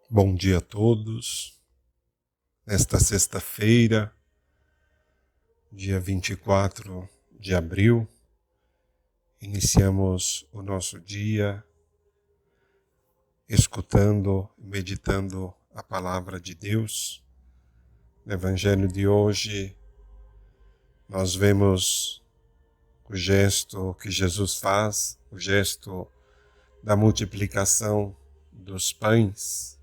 Bom dia a todos. Nesta sexta-feira, dia 24 de abril, iniciamos o nosso dia escutando e meditando a palavra de Deus. No Evangelho de hoje, nós vemos o gesto que Jesus faz, o gesto da multiplicação dos pães.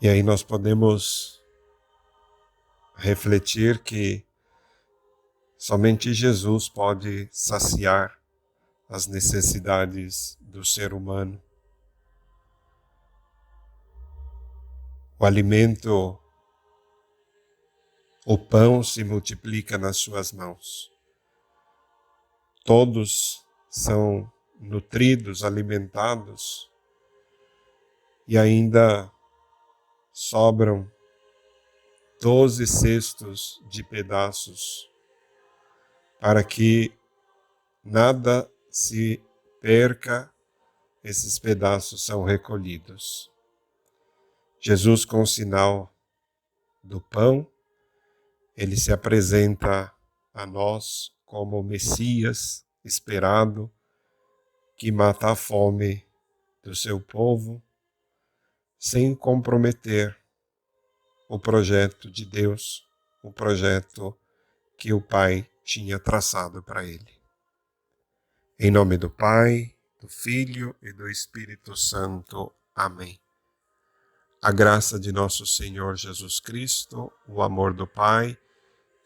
E aí nós podemos refletir que somente Jesus pode saciar as necessidades do ser humano. O alimento, o pão se multiplica nas suas mãos. Todos são nutridos, alimentados e ainda sobram 12 cestos de pedaços para que nada se perca. Esses pedaços são recolhidos. Jesus, com o sinal do pão, ele se apresenta a nós como o Messias esperado, que mata a fome do seu povo, sem comprometer o projeto de Deus, o projeto que o Pai tinha traçado para ele. Em nome do Pai, do Filho e do Espírito Santo. Amém. A graça de nosso Senhor Jesus Cristo, o amor do Pai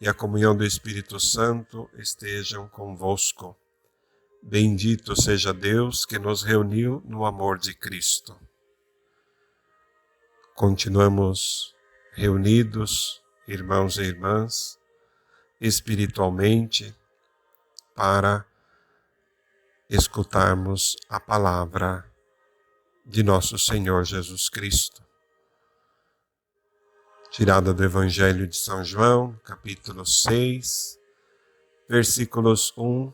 e a comunhão do Espírito Santo estejam convosco. Bendito seja Deus que nos reuniu no amor de Cristo. Continuamos reunidos, irmãos e irmãs, espiritualmente, para escutarmos a palavra de nosso Senhor Jesus Cristo, tirada do Evangelho de São João, capítulo 6, versículos 1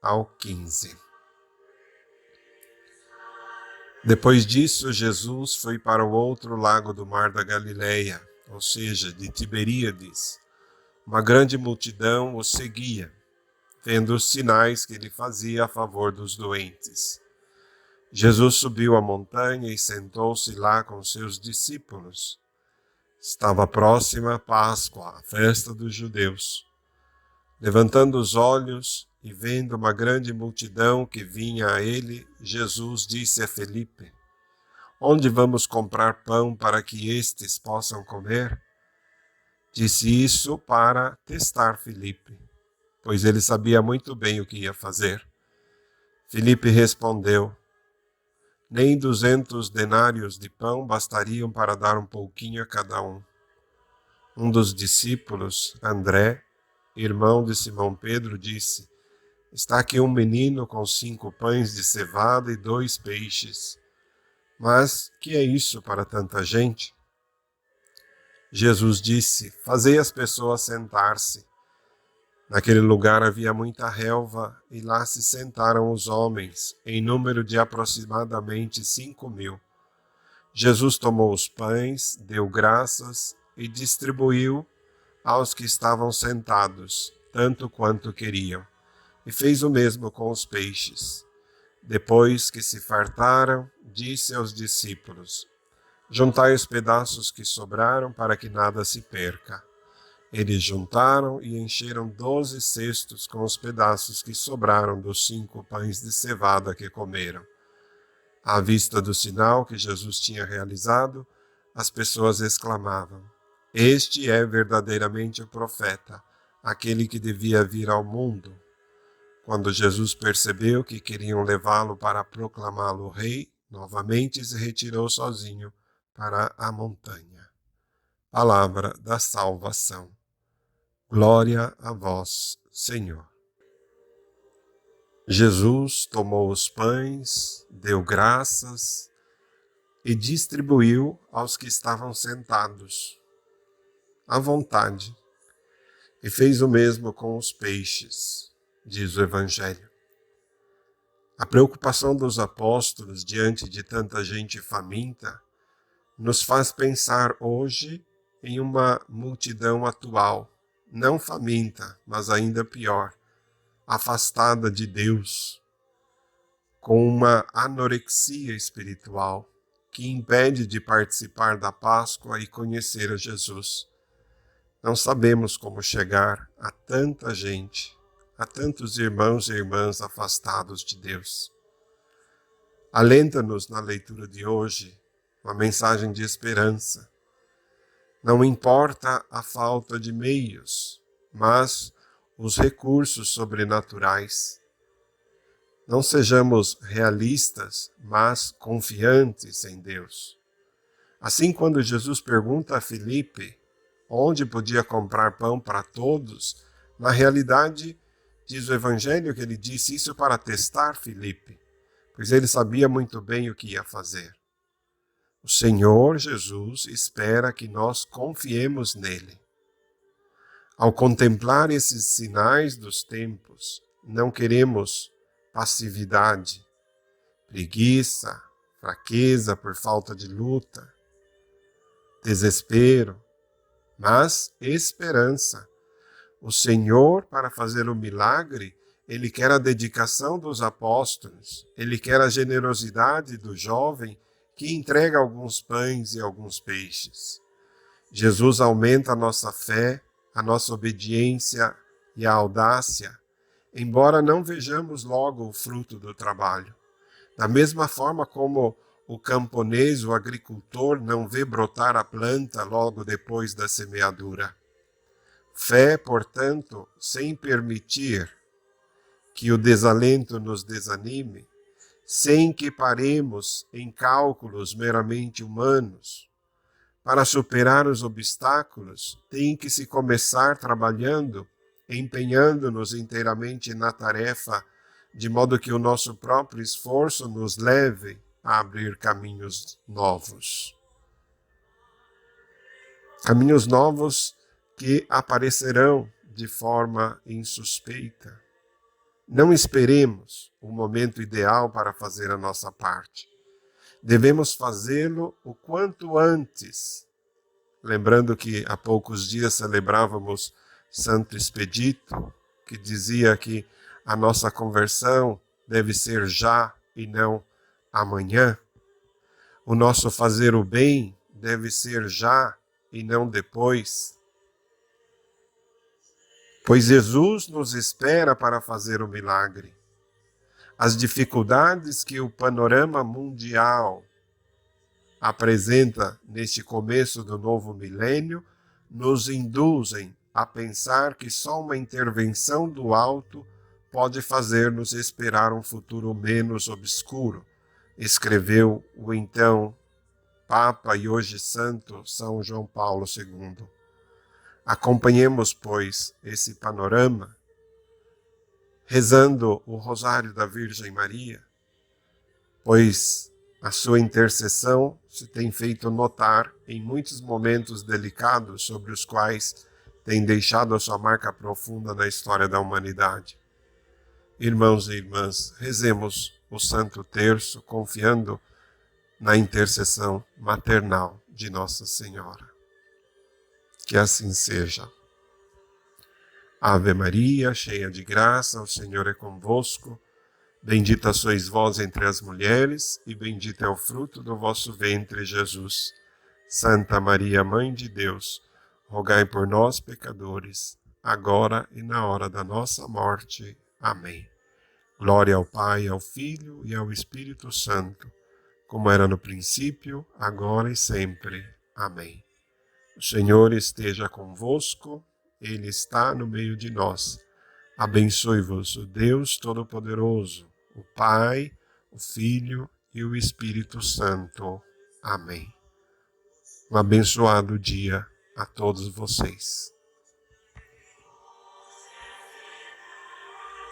ao 15. Depois disso, Jesus foi para o outro lago do mar da Galileia, ou seja, de Tiberíades. Uma grande multidão o seguia, vendo os sinais que ele fazia a favor dos doentes. Jesus subiu a montanha e sentou-se lá com seus discípulos. Estava próxima a Páscoa, a festa dos judeus. Levantando os olhos e vendo uma grande multidão que vinha a ele, Jesus disse a Felipe: Onde vamos comprar pão para que estes possam comer? Disse isso para testar Felipe, pois ele sabia muito bem o que ia fazer. Felipe respondeu: Nem 200 denários de pão bastariam para dar um pouquinho a cada um. Um dos discípulos, André, irmão de Simão Pedro, disse: Está aqui um menino com 5 pães de cevada e 2 peixes. Mas que é isso para tanta gente? Jesus disse: Fazei as pessoas sentar-se. Naquele lugar havia muita relva, e lá se sentaram os homens, em número de aproximadamente 5.000. Jesus tomou os pães, deu graças e distribuiu aos que estavam sentados, tanto quanto queriam, e fez o mesmo com os peixes. Depois que se fartaram, disse aos discípulos: Juntai os pedaços que sobraram para que nada se perca. Eles juntaram e encheram 12 cestos com os pedaços que sobraram dos 5 pães de cevada que comeram. À vista do sinal que Jesus tinha realizado, as pessoas exclamavam: Este é verdadeiramente o profeta, aquele que devia vir ao mundo. Quando Jesus percebeu que queriam levá-lo para proclamá-lo rei, novamente se retirou sozinho para a montanha. Palavra da salvação. Glória a vós, Senhor. Jesus tomou os pães, deu graças e distribuiu aos que estavam sentados, à vontade, e fez o mesmo com os peixes, diz o Evangelho. A preocupação dos apóstolos diante de tanta gente faminta nos faz pensar hoje em uma multidão atual, não faminta, mas ainda pior, afastada de Deus, com uma anorexia espiritual que impede de participar da Páscoa e conhecer a Jesus. Não sabemos como chegar a tanta gente, a tantos irmãos e irmãs afastados de Deus. Alenta-nos na leitura de hoje uma mensagem de esperança. Não importa a falta de meios, mas os recursos sobrenaturais. Não sejamos realistas, mas confiantes em Deus. Assim, quando Jesus pergunta a Filipe onde podia comprar pão para todos, na realidade, diz o Evangelho que ele disse isso para testar Filipe, pois ele sabia muito bem o que ia fazer. O Senhor Jesus espera que nós confiemos nele. Ao contemplar esses sinais dos tempos, não queremos passividade, preguiça, fraqueza por falta de luta, desespero, mas esperança. O Senhor, para fazer o milagre, Ele quer a dedicação dos apóstolos, Ele quer a generosidade do jovem que entrega alguns pães e alguns peixes. Jesus aumenta a nossa fé, a nossa obediência e a audácia, embora não vejamos logo o fruto do trabalho. Da mesma forma como o camponês, o agricultor, não vê brotar a planta logo depois da semeadura. Fé, portanto, sem permitir que o desalento nos desanime, sem que paremos em cálculos meramente humanos. Para superar os obstáculos, tem que se começar trabalhando, empenhando-nos inteiramente na tarefa, de modo que o nosso próprio esforço nos leve a abrir caminhos novos. Caminhos novos que aparecerão de forma insuspeita. Não esperemos o momento ideal para fazer a nossa parte. Devemos fazê-lo o quanto antes. Lembrando que há poucos dias celebrávamos Santo Expedito, que dizia que a nossa conversão deve ser já e não amanhã. O nosso fazer o bem deve ser já e não depois. Pois Jesus nos espera para fazer o milagre. As dificuldades que o panorama mundial apresenta neste começo do novo milênio nos induzem a pensar que só uma intervenção do alto pode fazer-nos esperar um futuro menos obscuro, escreveu o então Papa e hoje Santo São João Paulo II. Acompanhemos, pois, esse panorama, rezando o Rosário da Virgem Maria, pois a sua intercessão se tem feito notar em muitos momentos delicados sobre os quais tem deixado a sua marca profunda na história da humanidade. Irmãos e irmãs, rezemos o Santo Terço confiando na intercessão maternal de Nossa Senhora. Que assim seja. Ave Maria, cheia de graça, o Senhor é convosco. Bendita sois vós entre as mulheres, e bendito é o fruto do vosso ventre, Jesus. Santa Maria, Mãe de Deus, rogai por nós, pecadores, agora e na hora da nossa morte. Amém. Glória ao Pai, ao Filho e ao Espírito Santo, como era no princípio, agora e sempre. Amém. O Senhor esteja convosco, Ele está no meio de nós. Abençoe-vos o Deus Todo-Poderoso, o Pai, o Filho e o Espírito Santo. Amém. Um abençoado dia a todos vocês.